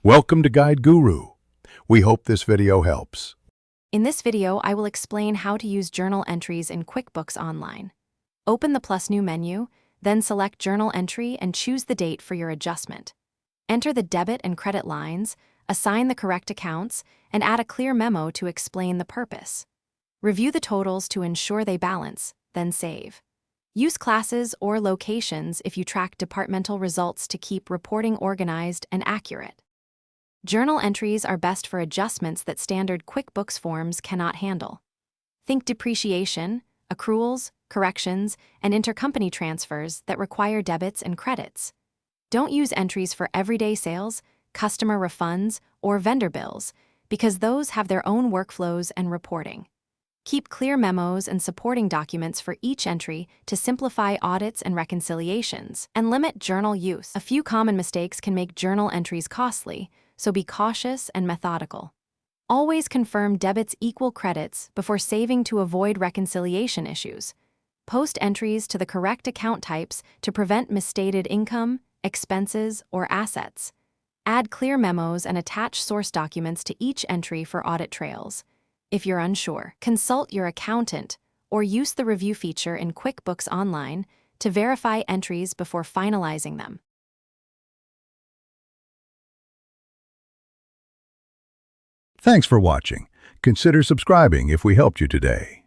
Welcome to Guide Guru. We hope this video helps. In this video, I will explain how to use journal entries in QuickBooks Online. Open the Plus New menu, then select Journal Entry and choose the date for your adjustment. Enter the debit and credit lines, assign the correct accounts, and add a clear memo to explain the purpose. Review the totals to ensure they balance, then save. Use classes or locations if you track departmental results to keep reporting organized and accurate. Journal entries are best for adjustments that standard QuickBooks forms cannot handle. Think depreciation, accruals, corrections, and intercompany transfers that require debits and credits. Don't use entries for everyday sales, customer refunds, or vendor bills, because those have their own workflows and reporting. Keep clear memos and supporting documents for each entry to simplify audits and reconciliations, and limit journal use. A few common mistakes can make journal entries costly, so be cautious and methodical. Always confirm debits equal credits before saving to avoid reconciliation issues. Post entries to the correct account types to prevent misstated income, expenses, or assets. Add clear memos and attach source documents to each entry for audit trails. If you're unsure, consult your accountant or use the review feature in QuickBooks Online to verify entries before finalizing them. Thanks for watching. Consider subscribing if we helped you today.